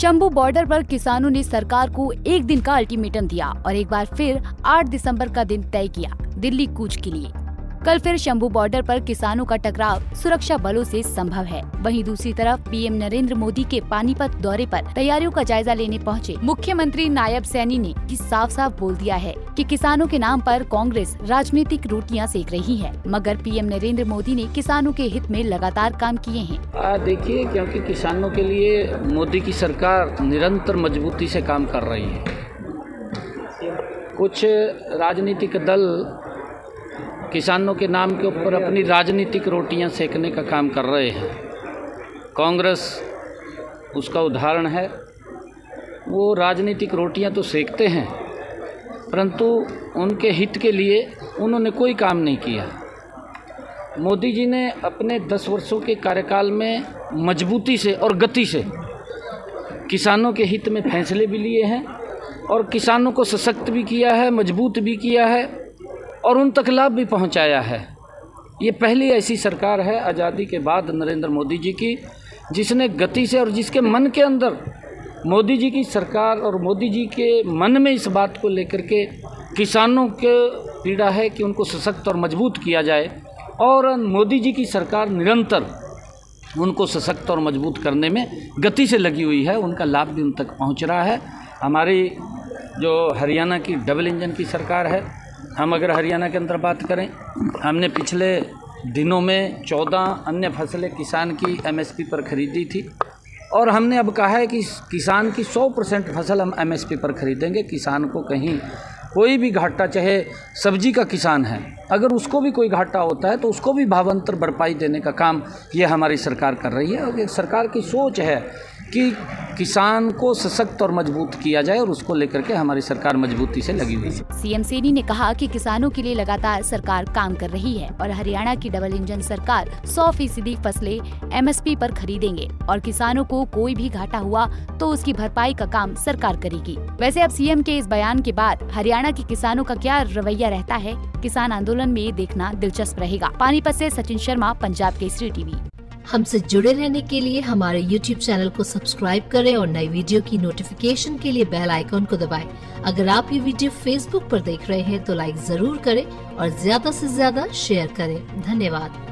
Shambhu border पर किसानों ने सरकार को एक दिन का अल्टीमेटम दिया और एक बार फिर 8 दिसंबर का दिन तय किया दिल्ली कूच के लिए। कल फिर शंभू बॉर्डर पर किसानों का टकराव सुरक्षा बलों से संभव है। वहीं दूसरी तरफ पीएम नरेंद्र मोदी के पानीपत दौरे पर तैयारियों का जायजा लेने पहुंचे मुख्यमंत्री नायब सैनी ने साफ साफ बोल दिया है कि किसानों के नाम पर कांग्रेस राजनीतिक रोटियां सेक रही है, मगर पीएम नरेंद्र मोदी ने किसानों के हित में लगातार काम किए हैं। देखिए, क्योंकि किसानों के लिए मोदी की सरकार निरंतर मजबूती से काम कर रही है। कुछ राजनीतिक दल किसानों के नाम के ऊपर अपनी राजनीतिक रोटियां सेकने का काम कर रहे हैं। कांग्रेस उसका उदाहरण है। वो राजनीतिक रोटियां तो सेकते हैं, परंतु उनके हित के लिए उन्होंने कोई काम नहीं किया। मोदी जी ने अपने 10 वर्षों के कार्यकाल में मजबूती से और गति से किसानों के हित में फैसले भी लिए हैं और किसानों को सशक्त भी किया है, मजबूत भी किया है और उन तक लाभ भी पहुंचाया है। ये पहली ऐसी सरकार है आज़ादी के बाद नरेंद्र मोदी जी की, जिसने गति से और जिसके मन के अंदर मोदी जी की सरकार और मोदी जी के मन में इस बात को लेकर के किसानों के पीड़ा है कि उनको सशक्त और मजबूत किया जाए, और मोदी जी की सरकार निरंतर उनको सशक्त और मजबूत करने में गति से लगी हुई है। उनका लाभ भी उन तक पहुंच रहा है। हमारी जो हरियाणा की डबल इंजन की सरकार है, हम अगर हरियाणा के अंदर बात करें, हमने पिछले दिनों में 14 अन्य फसलें किसान की एमएसपी पर खरीदी थी और हमने अब कहा है कि किसान की 100% फसल हम एमएसपी पर खरीदेंगे। किसान को कहीं कोई भी घाटा, चाहे सब्जी का किसान है, अगर उसको भी कोई घाटा होता है तो उसको भी भावांतर भरपाई देने का काम ये हमारी सरकार कर रही है। और ये सरकार की सोच है कि किसान को सशक्त और मजबूत किया जाए और उसको लेकर के हमारी सरकार मजबूती से लगी हुई है। सीएम सैनी ने कहा कि किसानों के लिए लगातार सरकार काम कर रही है और हरियाणा की डबल इंजन सरकार 100% फसलें एमएसपी पर खरीदेंगे और किसानों को कोई भी घाटा हुआ तो उसकी भरपाई का काम सरकार करेगी। वैसे अब सीएम के इस बयान के बाद हरियाणा के किसानों का क्या रवैया रहता है, किसान आंदोलन में देखना दिलचस्प रहेगा। पानीपत से सचिन शर्मा, पंजाब केसरी टीवी। हमसे जुड़े रहने के लिए हमारे YouTube चैनल को सब्सक्राइब करें और नई वीडियो की नोटिफिकेशन के लिए बेल आइकॉन को दबाएं। अगर आप ये वीडियो Facebook पर देख रहे हैं तो लाइक जरूर करें और ज्यादा से ज्यादा शेयर करें। धन्यवाद।